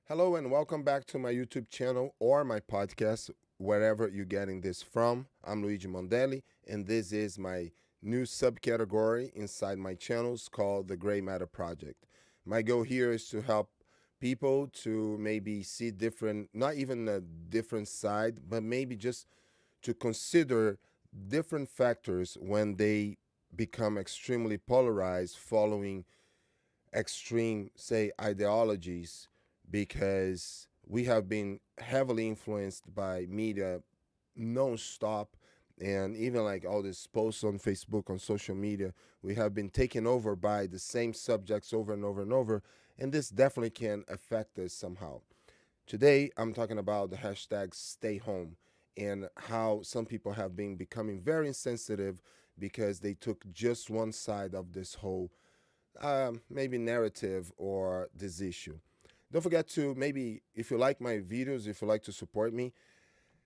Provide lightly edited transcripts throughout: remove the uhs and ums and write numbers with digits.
Hello and welcome back to my YouTube channel or my podcast, wherever you're getting this from. I'm Luigi Mondelli, and this is my new subcategory inside my channels called the Gray Matter Project. My goal here is to help people to maybe see different, not even a different side, but maybe just to consider different factors when they become extremely polarized following extreme, say, ideologies, because we have been heavily influenced by media non-stop, and even like all these posts on Facebook, on social media, we have been taken over by the same subjects over and over and over, and this definitely can affect us somehow. Today I'm talking about the hashtag stay home and how some people have been becoming very insensitive because they took just one side of this whole maybe narrative or this issue. Don't forget to maybe, if you like my videos, if you like to support me,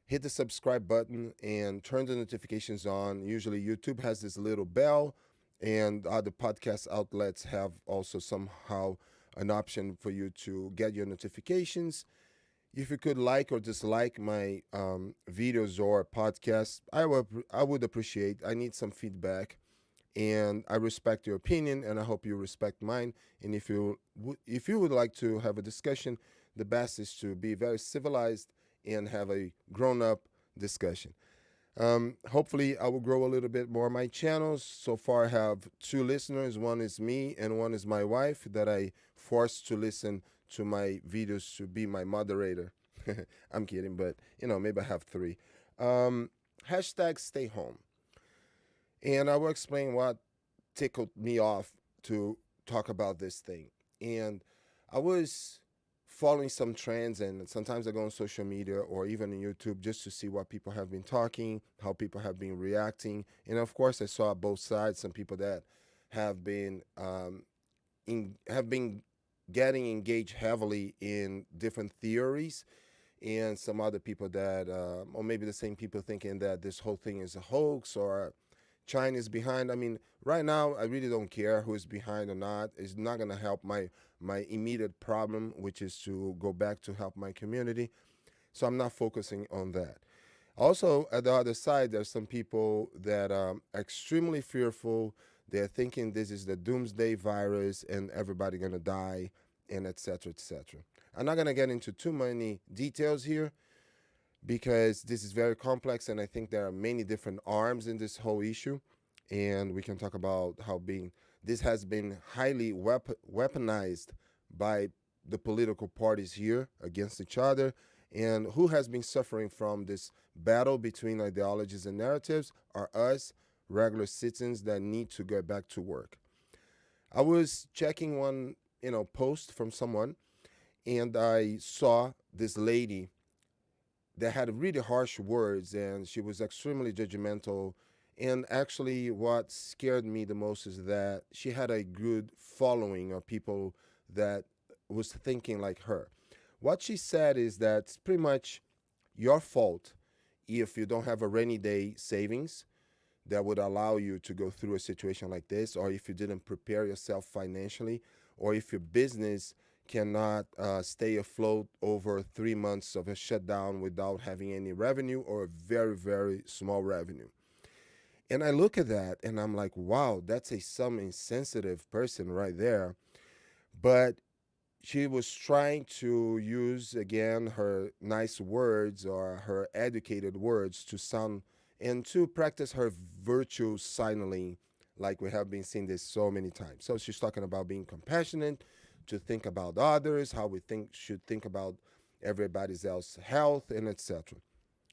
hit the subscribe button and turn the notifications on. Usually, YouTube has this little bell, and other podcast outlets have also somehow an option for you to get your notifications. If you could like or dislike my videos or podcasts, I would appreciate. I need some feedback, and I respect your opinion, and I hope you respect mine. And if you would like to have a discussion, the best is to be very civilized and have a grown up discussion. Hopefully, I will grow a little bit more. My channels so far have two listeners. One is me, and one is my wife that I forced to listen to my videos to be my moderator. I'm kidding, but maybe I have three. Um, Hashtag stay home. And I will explain what tickled me off to talk about this thing. And I was following some trends, and sometimes I go on social media or even on YouTube just to see what people have been talking, how people have been reacting. And of course, I saw both sides. Some people that have been have been getting engaged heavily in different theories, and some other people that, or maybe the same people thinking that this whole thing is a hoax or China is behind. I mean, right now, I really don't care who is behind or not. It's not going to help my immediate problem, which is to go back to help my community. So I'm not focusing on that. Also, at the other side, there's some people that are extremely fearful. They're thinking this is the doomsday virus and everybody going to die, and et cetera, et cetera. I'm not going to get into too many details here because this is very complex, and I think there are many different arms in this whole issue. And we can talk about how being this has been highly weaponized by the political parties here against each other, and who has been suffering from this battle between ideologies and narratives are us regular citizens that need to get back to work. I was checking one post from someone, and I saw this lady that had really harsh words, and she was extremely judgmental. And actually, what scared me the most is that she had a good following of people that was thinking like her. What she said is that it's pretty much your fault if you don't have a rainy day savings that would allow you to go through a situation like this, or if you didn't prepare yourself financially, or if your business cannot stay afloat over 3 months of a shutdown without having any revenue or a very, very small revenue. And I look at that and I'm like, wow, that's some insensitive person right there. But she was trying to use again her nice words or her educated words to sound and to practice her virtue signaling, like we have been seeing this so many times. So she's talking about being compassionate, to think about others, how we think should think about everybody's else health, and etc.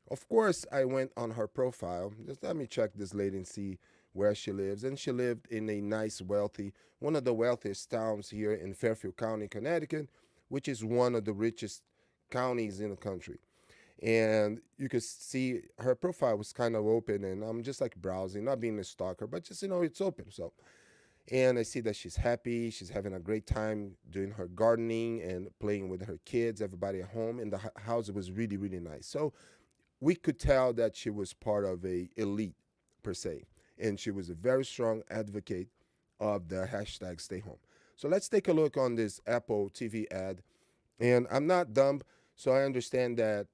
Of course, I went on her profile. Just let me check this lady and see where she lives. And she lived in a nice, wealthy, one of the wealthiest towns here in Fairfield County, Connecticut, which is one of the richest counties in the country. And you could see her profile was kind of open, and I'm just like browsing, not being a stalker, but just it's open. So, and I see that she's happy, she's having a great time doing her gardening and playing with her kids, everybody at home, and the house was really, really nice. So we could tell that she was part of a elite per se, and she was a very strong advocate of the hashtag stay home. So let's take a look on this Apple TV ad, And I'm not dumb, so I understand that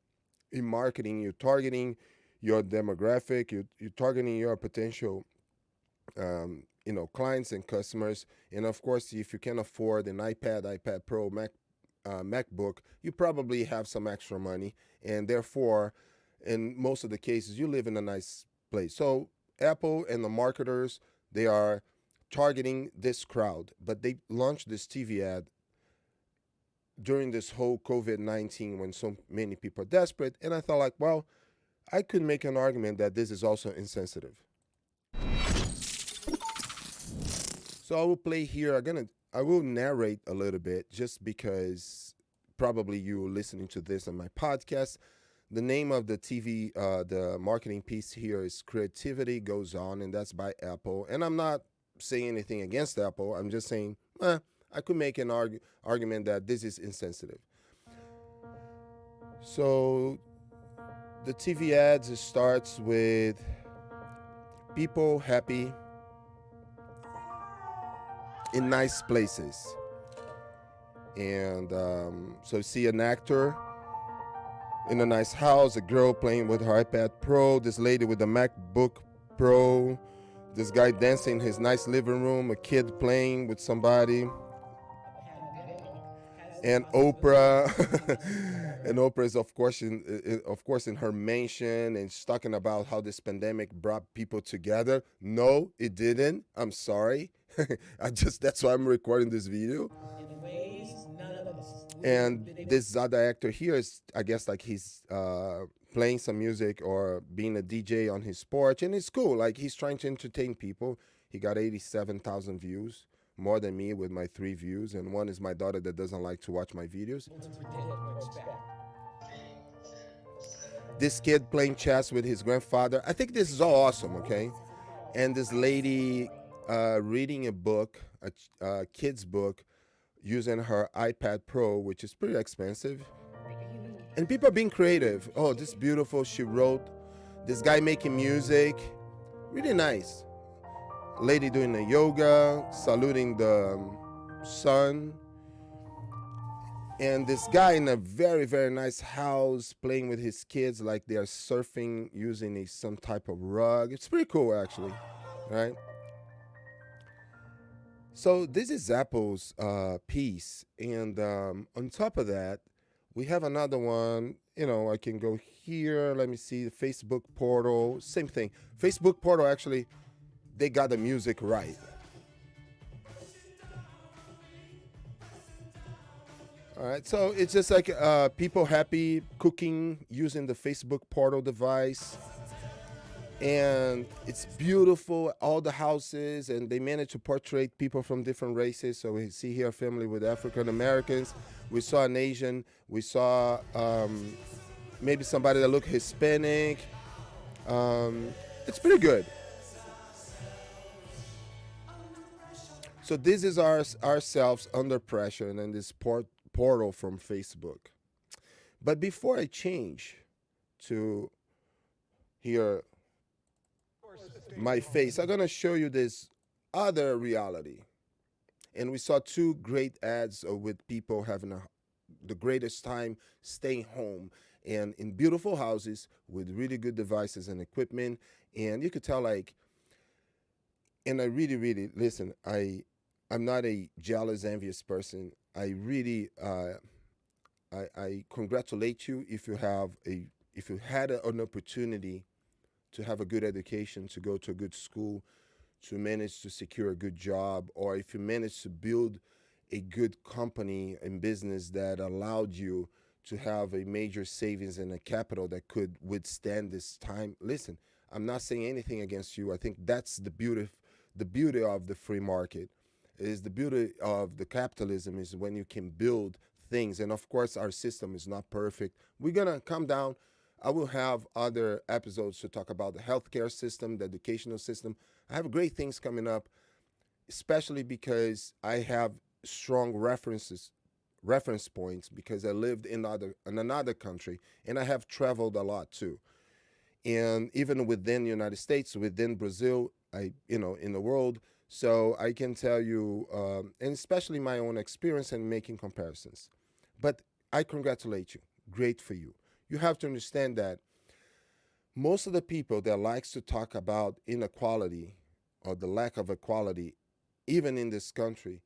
in marketing, you're targeting your demographic, you're targeting your potential, clients and customers. And of course, if you can afford an iPad Pro, MacBook, you probably have some extra money, and therefore, in most of the cases, you live in a nice place. So Apple and the marketers, they are targeting this crowd, but they launched this TV ad during this whole COVID-19 when so many people are desperate. And I thought, like, well, I could make an argument that this is also insensitive. So I will play here. I will narrate a little bit just because probably you listening to this on my podcast. The name of the TV, the marketing piece here is Creativity Goes On, and that's by Apple. And I'm not saying anything against Apple. I'm just saying, I could make an argument that this is insensitive. So the TV ads starts with people happy in nice places. And so you see an actor in a nice house, a girl playing with her iPad Pro, this lady with a MacBook Pro, this guy dancing in his nice living room, a kid playing with somebody, and Oprah. And Oprah is of course in her mansion, and she's talking about how this pandemic brought people together. No, it didn't. I'm sorry. That's why I'm recording this video. And this other actor here is, I guess, like he's playing some music or being a DJ on his porch, and it's cool. Like he's trying to entertain people. He got 87,000 views, more than me with my 3 views, and one is my daughter that doesn't like to watch my videos. This kid playing chess with his grandfather. I think this is all awesome, okay? And this lady reading a book, a kid's book, using her iPad Pro, which is pretty expensive. And people are being creative. Oh, this is beautiful. She wrote. This guy making music. Really nice. Lady doing the yoga, saluting the sun. And this guy in a very, very nice house playing with his kids like they're surfing using some type of rug. It's pretty cool, actually, right? So this is Apple's piece. And on top of that, we have another one. I can go here. Let me see the Facebook portal. Same thing. Facebook portal, actually, they got the music right. All right, so it's just like people happy cooking using the Facebook portal device, and it's beautiful. All the houses, and they managed to portray people from different races. So we see here a family with African Americans. We saw an Asian. We saw maybe somebody that looked Hispanic. It's pretty good. So this is ourselves under pressure, and then this portal from Facebook. But before I change to here my face, I'm gonna show you this other reality. And we saw 2 great ads with people having the greatest time staying home and in beautiful houses with really good devices and equipment. And you could tell, like, and I really, really listen. I'm not a jealous, envious person. I really, I congratulate you if you had an opportunity to have a good education, to go to a good school, to manage to secure a good job, or if you manage to build a good company and business that allowed you to have a major savings and a capital that could withstand this time. Listen, I'm not saying anything against you. I think that's the beauty of the free market. Is the beauty of the capitalism is when you can build things. And of course, our system is not perfect. We're gonna come down. I will have other episodes to talk about the healthcare system, the educational system. I have great things coming up, especially because I have strong reference points because I lived in another country, and I have traveled a lot too. And even within the United States, within Brazil, in the world. So I can tell you, and especially my own experience and making comparisons. But I congratulate you. Great for you. You have to understand that most of the people that likes to talk about inequality or the lack of equality, even in this country,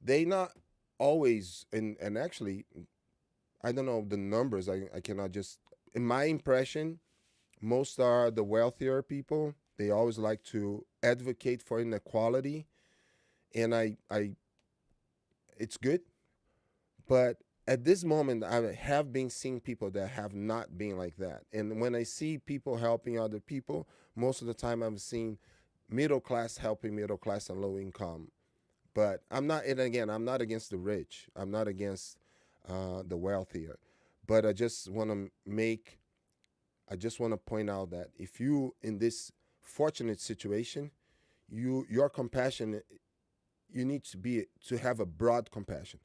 they not always, and actually, I don't know the numbers. I cannot just, in my impression, most are the wealthier people. They always like to advocate for inequality, and it's good. But at this moment, I have been seeing people that have not been like that. And when I see people helping other people, most of the time I'm seeing middle class helping middle class and low income. But I'm not, and again, I'm not against the rich. I'm not against the wealthier. But I just want to point out that if you in this fortunate situation, your compassion, you need to have a broad compassion.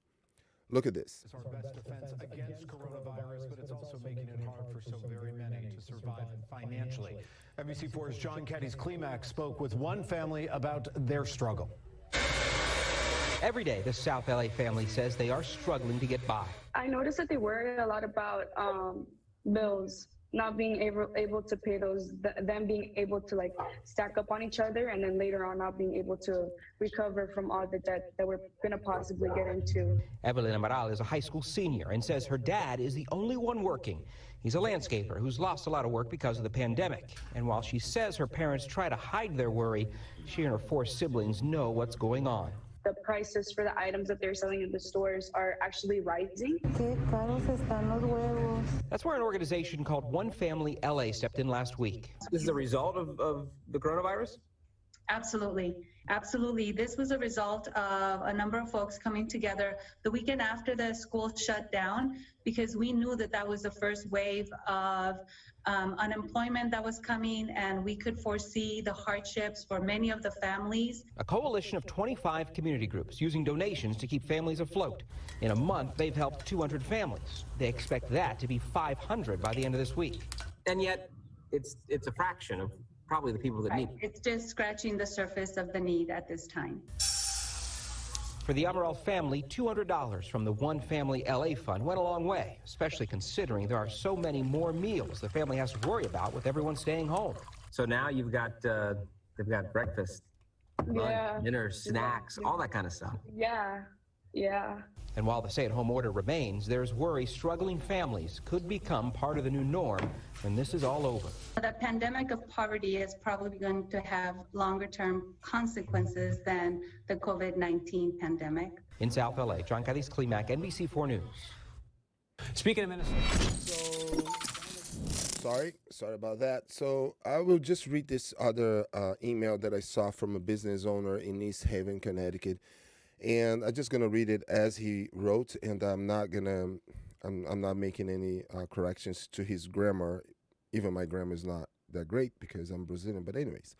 Look at this. It's our best defense against coronavirus, but it's also making it hard for so very many to survive financially. NBC4's John Kenny's Klimax spoke with one family about their struggle. Every day, the South LA family says they are struggling to get by. I noticed that they worry a lot about bills, not being able to pay those, them being able to like stack up on each other, and then later on not being able to recover from all the debt that we're going to possibly get into. Evelyn Amaral is a high school senior and says her dad is the only one working. He's a landscaper who's lost a lot of work because of the pandemic. And while she says her parents try to hide their worry, she and her 4 siblings know what's going on. The prices for the items that they're selling in the stores are actually rising. That's where an organization called One Family LA stepped in last week. This is a result of the coronavirus? Absolutely. Absolutely. This was a result of a number of folks coming together the weekend after the school shut down, because we knew that that was the first wave of unemployment that was coming, and we could foresee the hardships for many of the families. A coalition of 25 community groups using donations to keep families afloat. In a month, they've helped 200 families. They expect that to be 500 by the end of this week. And yet, it's a fraction of probably the people that need it. It's just scratching the surface of the need at this time. For the Amaral family, $200 from the One Family LA Fund went a long way, especially considering there are so many more meals the family has to worry about with everyone staying home. So now you've got, they've got breakfast, lunch, dinner, snacks, all that kind of stuff. Yeah. And while the stay-at-home order remains, there's worry struggling families could become part of the new norm when this is all over. The pandemic of poverty is probably going to have longer-term consequences than the COVID-19 pandemic. In South LA, John Cadiz Klimax, NBC4 News. Speaking of Minnesota. Sorry about that. So I will just read this other email that I saw from a business owner in East Haven, Connecticut. And I'm just gonna read it as he wrote, and I'm not making any corrections to his grammar. Even my grammar is not that great because I'm Brazilian. But anyways,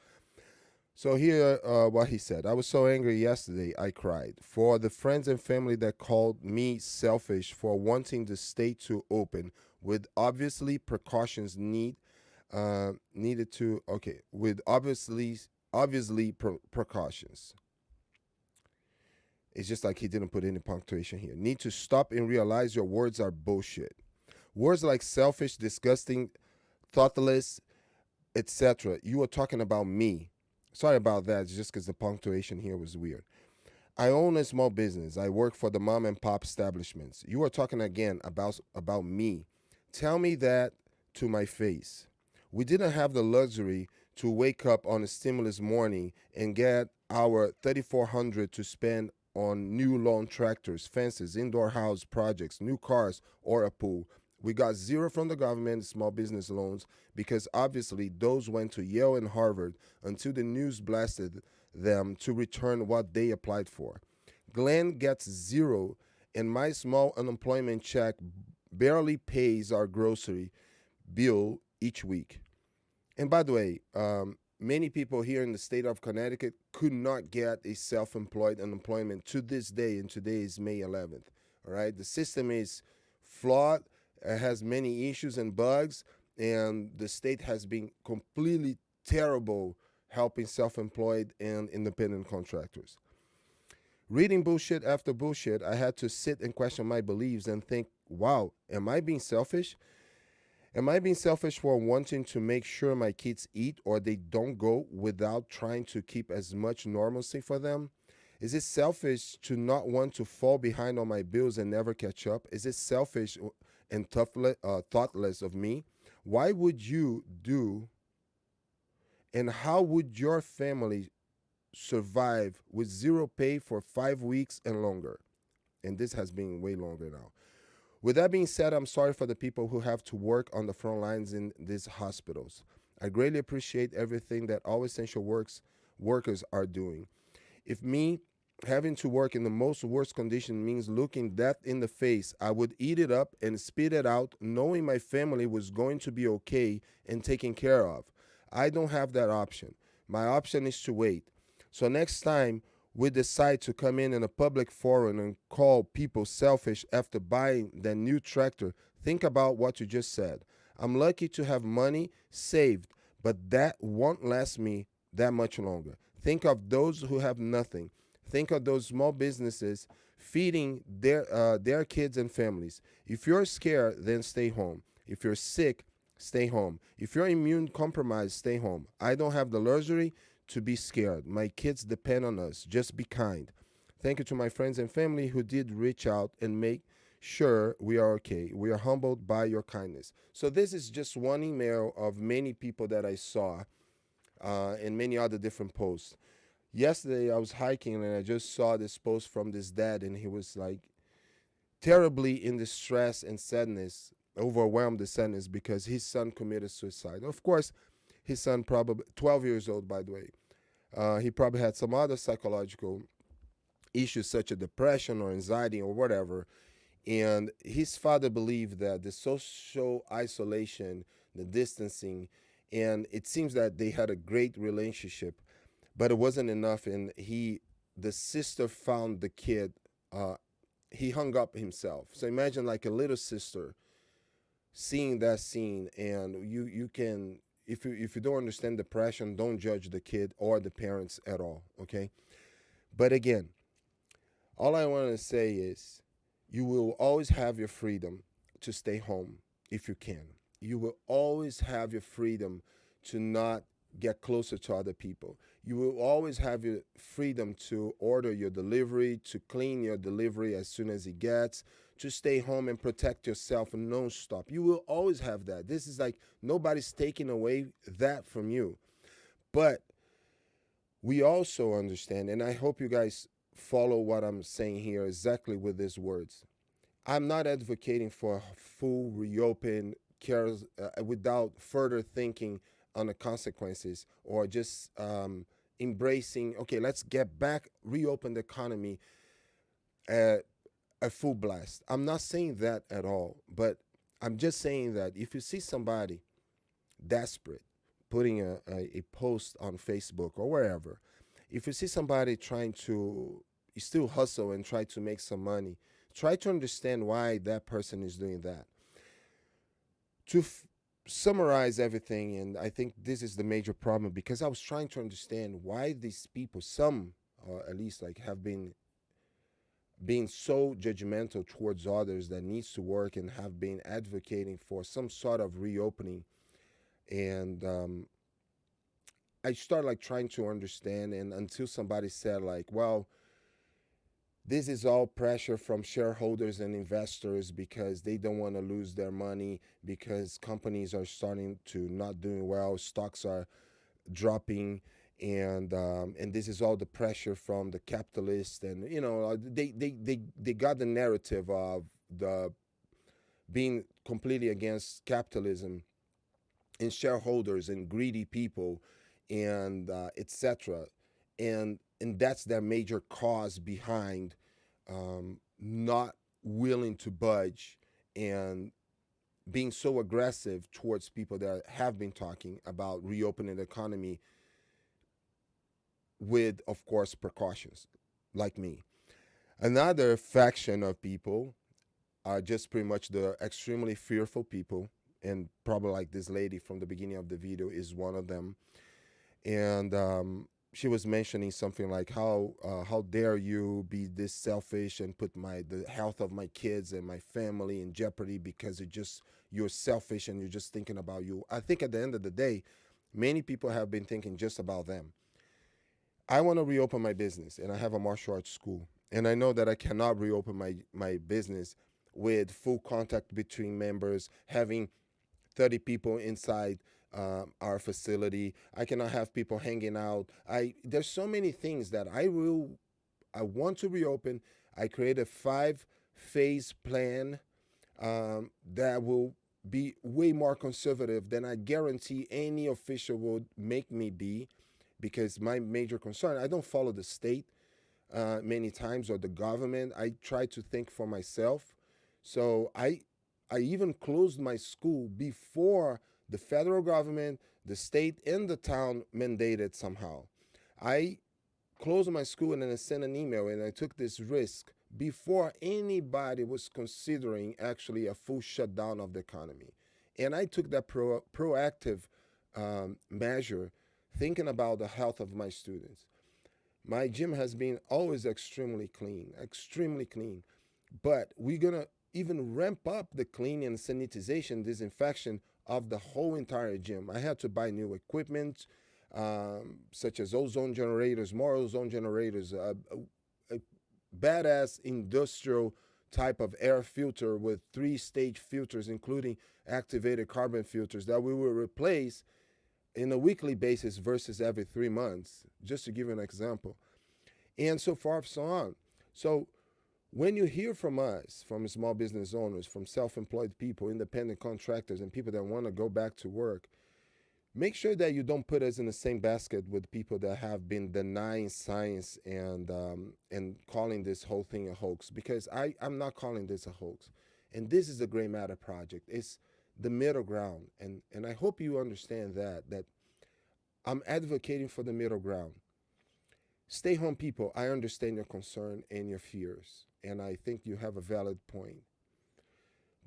so here what he said: I was so angry yesterday, I cried. For the friends and family that called me selfish for wanting the state to open, with obviously precautions precautions. It's just like he didn't put any punctuation here. Need to stop and realize your words are bullshit. Words like selfish, disgusting, thoughtless, etc. You were talking about me. Sorry about that. It's just because the punctuation here was weird. I own a small business. I work for the mom and pop establishments. You are talking again about me. Tell me that to my face. We didn't have the luxury to wake up on a stimulus morning and get our $3,400 to spend on new lawn tractors, fences, indoor house projects, new cars, or a pool. We got zero from the government small business loans because obviously those went to Yale and Harvard until the news blasted them to return what they applied for. Glenn gets zero, and my small unemployment check barely pays our grocery bill each week. And by the way, many people here in the state of Connecticut could not get a self-employed unemployment to this day, and today is May 11th. All right, the system is flawed, it has many issues and bugs, and the state has been completely terrible helping self-employed and independent contractors. Reading bullshit after bullshit, I had to sit and question my beliefs and think wow, am I being selfish? Am I being selfish for wanting to make sure my kids eat or they don't go without trying to keep as much normalcy for them? Is it selfish to not want to fall behind on my bills and never catch up? Is it selfish and thoughtless of me? Why would you do, and how would your family survive with zero pay for 5 weeks and longer? And this has been way longer now. With that being said, I'm sorry for the people who have to work on the front lines in these hospitals. I greatly appreciate everything that all essential workers are doing. If me having to work in the most worst condition means looking death in the face, I would eat it up and spit it out, knowing my family was going to be okay and taken care of. I don't have that option. My option is to wait. So next time we decide to come in a public forum and call people selfish after buying their new tractor, think about what you just said. I'm lucky to have money saved, but that won't last me that much longer. Think of those who have nothing. Think of those small businesses feeding their kids and families. If you're scared, then stay home. If you're sick, stay home. If you're immune compromised, stay home. I don't have the luxury to be scared. My kids depend on us. Just be kind. Thank you to my friends and family who did reach out and make sure we are okay. We are humbled by your kindness. So this is just one email of many people that I saw and many other different posts. Yesterday I was hiking and I just saw this post from this dad, and he was like terribly in distress and sadness, overwhelmed with sadness because his son committed suicide. Of course, his son, probably 12 years old, by the way. He probably had some other psychological issues such as depression or anxiety or whatever. And his father believed that the social isolation, the distancing, and it seems that they had a great relationship, but it wasn't enough. And the sister found the kid. He hung up himself. So imagine like a little sister seeing that scene, and you can, if you don't understand depression, don't judge the kid or the parents at all, okay? But again, all I want to say is you will always have your freedom to stay home if you can. You will always have your freedom to not get closer to other people. You will always have your freedom to order your delivery, to clean your delivery as soon as it gets, to stay home and protect yourself non-stop. You will always have that. This is like nobody's taking away that from you. But we also understand, and I hope you guys follow what I'm saying here exactly with these words. I'm not advocating for a full reopen cares without further thinking on the consequences, or just embracing, okay, let's get back, reopen the economy at a full blast. I'm not saying that at all, but I'm just saying that if you see somebody desperate putting a post on Facebook or wherever, if you see somebody trying to still hustle and try to make some money, try to understand why that person is doing that. To summarize everything, and I think this is the major problem, because I was trying to understand why these people, some at least, like have been being so judgmental towards others that needs to work, and have been advocating for some sort of reopening. And I started like trying to understand, and until somebody said like, well, this is all pressure from shareholders and investors because they don't want to lose their money, because companies are starting to not doing well, stocks are dropping, and this is all the pressure from the capitalists, and they got the narrative of the being completely against capitalism and shareholders and greedy people, and etc. And that's their major cause behind not willing to budge and being so aggressive towards people that have been talking about reopening the economy with, of course, precautions, like me. Another faction of people are just pretty much the extremely fearful people, and probably like this lady from the beginning of the video is one of them. And she was mentioning something like how dare you be this selfish and put the health of my kids and my family in jeopardy because you're selfish and you're just thinking about you. I think at the end of the day, many people have been thinking just about them. I want to reopen my business and I have a martial arts school. And I know that I cannot reopen my business with full contact between members, having 30 people inside our facility. I cannot have people hanging out. There's so many things that I want to reopen. I create a 5-phase plan that will be way more conservative than I guarantee any official would make me be, because my major concern, I don't follow the state many times or the government. I try to think for myself. So I even closed my school before the federal government, the state, and the town mandated somehow. I closed my school and then I sent an email and I took this risk before anybody was considering actually a full shutdown of the economy. And I took that proactive measure thinking about the health of my students. My gym has been always extremely clean, extremely clean. But we're going to even ramp up the cleaning and sanitization, disinfection of the whole entire gym. I had to buy new equipment, such as ozone generators, more ozone generators, a badass industrial type of air filter with 3-stage filters, including activated carbon filters that we will replace in a weekly basis versus every 3 months, just to give you an example. And so far, so on. So when you hear from us, from small business owners, from self-employed people, independent contractors, and people that want to go back to work, make sure that you don't put us in the same basket with people that have been denying science and calling this whole thing a hoax, because I'm not calling this a hoax. And this is the Gray Matter Project. It's the middle ground. And I hope you understand that I'm advocating for the middle ground. Stay home people, I understand your concern and your fears, and I think you have a valid point.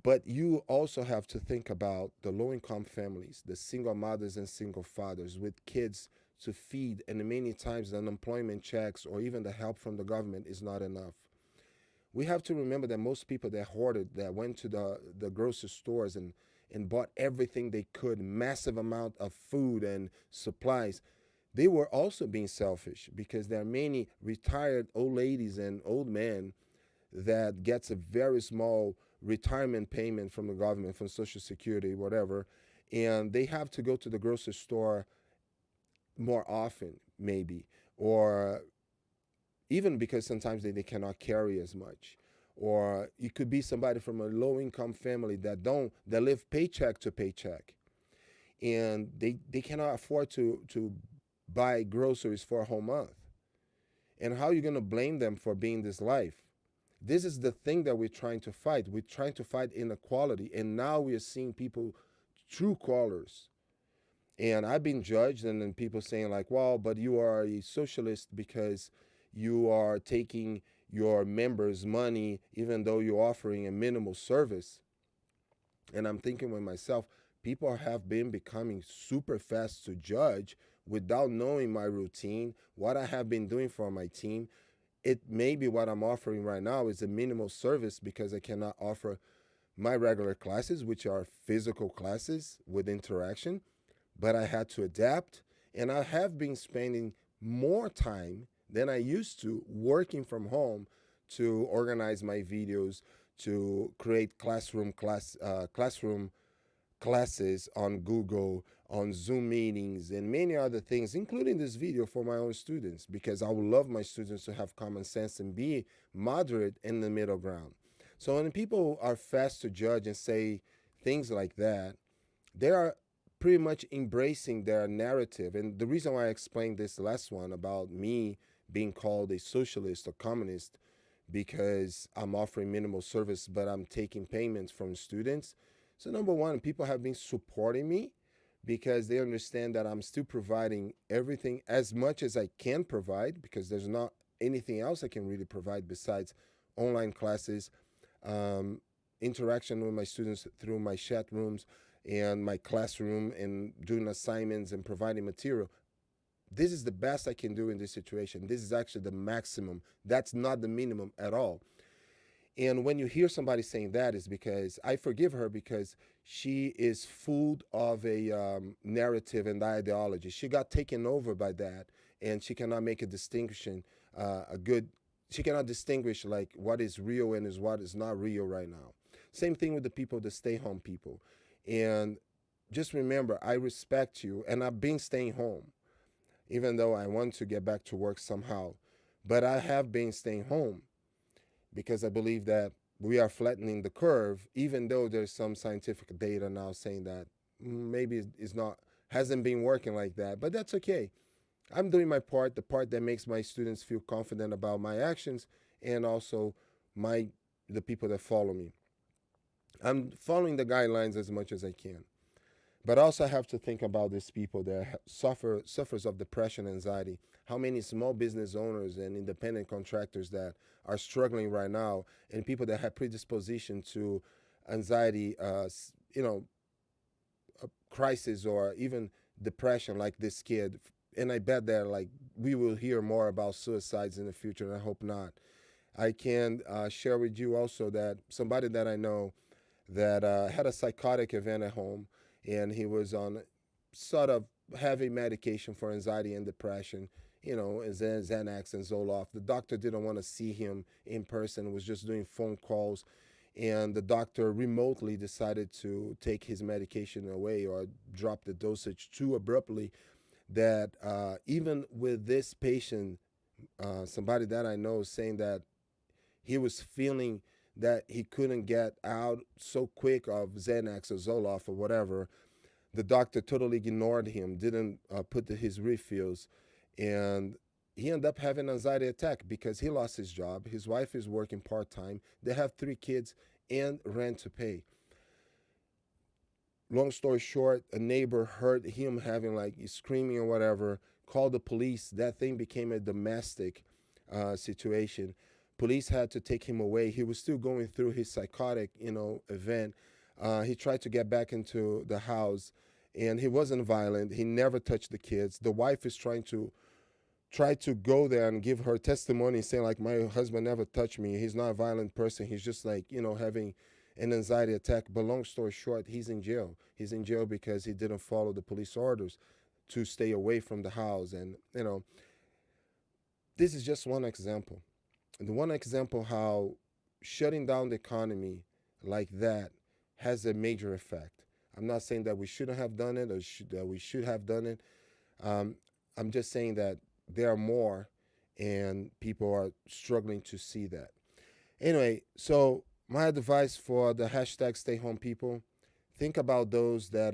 But you also have to think about the low income families, the single mothers and single fathers with kids to feed, and many times the unemployment checks or even the help from the government is not enough. We have to remember that most people that hoarded, that went to the grocery stores and bought everything they could, massive amount of food and supplies, they were also being selfish, because there are many retired old ladies and old men that gets a very small retirement payment from the government, from Social Security, whatever, and they have to go to the grocery store more often, maybe, or even because sometimes they cannot carry as much. Or it could be somebody from a low income family that live paycheck to paycheck, and they cannot afford to buy groceries for a whole month. And how are you going to blame them for being this life? This is the thing that we're trying to fight. We're trying to fight inequality. And now we are seeing people, true callers. And I've been judged, and then people saying like, well, but you are a socialist because you are taking your members' money, even though you're offering a minimal service. And I'm thinking with myself, people have been becoming super fast to judge without knowing my routine, what I have been doing for my team. It may be what I'm offering right now is a minimal service because I cannot offer my regular classes, which are physical classes with interaction, but I had to adapt. And I have been spending more time than I used to working from home to organize my videos, to create classroom classes on Google, on Zoom meetings, and many other things, including this video for my own students, because I would love my students to have common sense and be moderate in the middle ground. So when people are fast to judge and say things like that, they are pretty much embracing their narrative. And the reason why I explained this last one about me being called a socialist or communist, because I'm offering minimal service, but I'm taking payments from students. So number one, people have been supporting me because they understand that I'm still providing everything as much as I can provide, because there's not anything else I can really provide besides online classes, interaction with my students through my chat rooms and my classroom, and doing assignments and providing material. this is the best I can do in this situation. This is actually the maximum. That's not the minimum at all. And when you hear somebody saying that, is because I forgive her, because she is full of a narrative and ideology. She got taken over by that, and she cannot make a distinction, a good. She cannot distinguish like what is real and is what is not real right now. Same thing with the people, the stay home people, and just remember, I respect you, and I've been staying home, even though I want to get back to work somehow, but I have been staying home because I believe that we are flattening the curve, even though there's some scientific data now saying that maybe it's not, hasn't been working like that, but that's okay. I'm doing my part, the part that makes my students feel confident about my actions, and also my the people that follow me. I'm following the guidelines as much as I can. But also I have to think about these people that suffers of depression, anxiety. How many small business owners and independent contractors that are struggling right now, and people that have predisposition to anxiety, you know, crisis or even depression, like this kid. And I bet that like we will hear more about suicides in the future, and I hope not. I can share with you also that somebody that I know that had a psychotic event at home, and he was on sort of heavy medication for anxiety and depression, you know, Xanax and Zoloft. The doctor didn't want to see him in person, was just doing phone calls, and the doctor remotely decided to take his medication away or drop the dosage too abruptly, that even with this patient, somebody that I know is saying that he was feeling that he couldn't get out so quick of Xanax or Zoloft or whatever. The doctor totally ignored him, didn't put his refills, and he ended up having an anxiety attack because he lost his job. His wife is working part time. They have 3 kids and rent to pay. Long story short, a neighbor heard him having like screaming or whatever, called the police. That thing became a domestic situation. Police had to take him away. He was still going through his psychotic, event. He tried to get back into the house, and he wasn't violent. He never touched the kids. The wife is try to go there and give her testimony, saying like, my husband never touched me. He's not a violent person. He's just like, having an anxiety attack. But long story short, he's in jail. He's in jail because he didn't follow the police orders to stay away from the house. And this is just one example. And the one example how shutting down the economy like that has a major effect. I'm not saying that we shouldn't have done it, or that we should have done it. I'm just saying that there are more, and people are struggling to see that. Anyway, so my advice for the hashtag stay home people: think about those that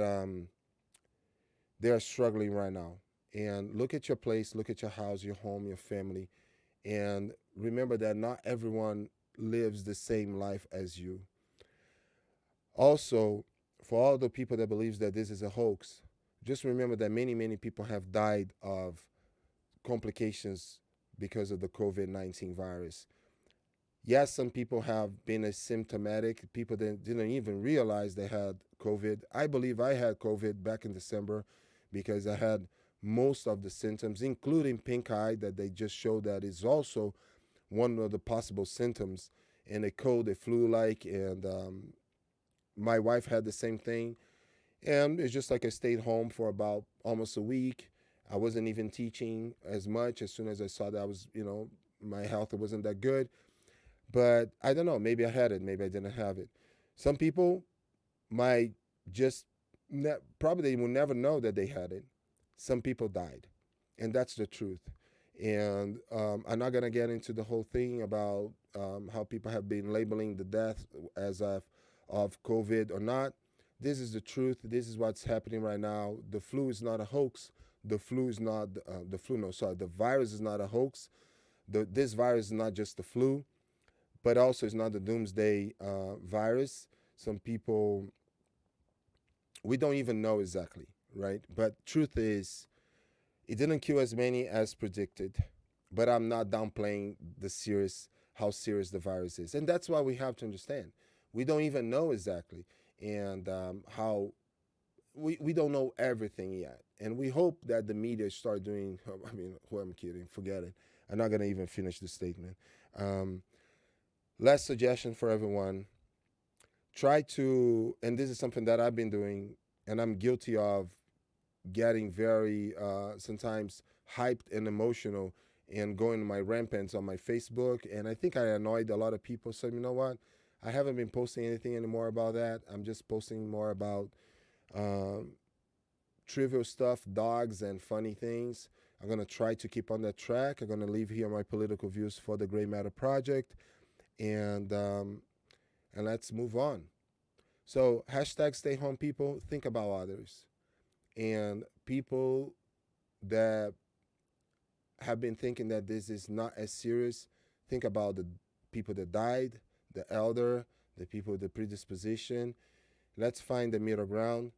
they are struggling right now, and look at your place, look at your house, your home, your family, and remember that not everyone lives the same life as you. Also, for all the people that believes that this is a hoax, just remember that many people have died of complications because of the COVID-19 virus. Yes, some people have been asymptomatic, people that didn't even realize they had COVID. I believe I had COVID back in December because I had most of the symptoms, including pink eye, that they just showed that is also one of the possible symptoms, and a cold, a flu-like, and my wife had the same thing. And it's just like I stayed home for about almost a week. I wasn't even teaching as much. As soon as I saw that I was, my health wasn't that good. But I don't know, maybe I had it, maybe I didn't have it. Some people might just, probably they will never know that they had it. Some people died, and that's the truth. And I'm not going to get into the whole thing about how people have been labeling the death as of COVID or not. This is the truth. This is what's happening right now. The flu is not a hoax. The flu is not, the virus is not a hoax. This virus is not just the flu, but also it's not the doomsday virus. Some people, we don't even know exactly, right? But truth is, it didn't kill as many as predicted. But I'm not downplaying how serious the virus is. And that's why we have to understand. We don't even know exactly. And how we don't know everything yet. And we hope that the media start doing, I mean, who am I kidding? Forget it. I'm not going to even finish the statement. Um, Last suggestion for everyone, try to, and this is something that I've been doing, and I'm guilty of getting very sometimes hyped and emotional and going my rampants on my Facebook. And I think I annoyed a lot of people. So, you know what? I haven't been posting anything anymore about that. I'm just posting more about um, trivial stuff, dogs, and funny things. I'm going to try to keep on that track. I'm going to leave here my political views for the Gray Matter Project. And let's move on. So, hashtag stay home, people. Think about others. And people that have been thinking that this is not as serious, think about the people that died, the elder, the people with the predisposition. Let's find the middle ground.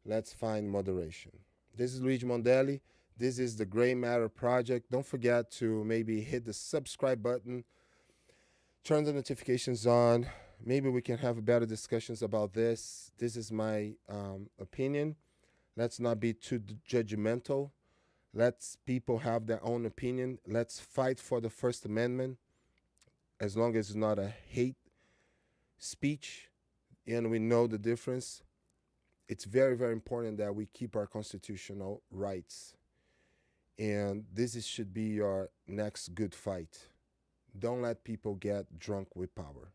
Let's find moderation. This is Luigi Mondelli. This is the Gray Matter Project. Don't forget to maybe hit the subscribe button, turn the notifications on. Maybe we can have better discussions about this. This is my opinion. Let's not be too judgmental. Let's people have their own opinion. Let's fight for the First Amendment as long as it's not a hate speech and we know the difference. It's very, very important that we keep our constitutional rights. And should be your next good fight. Don't let people get drunk with power.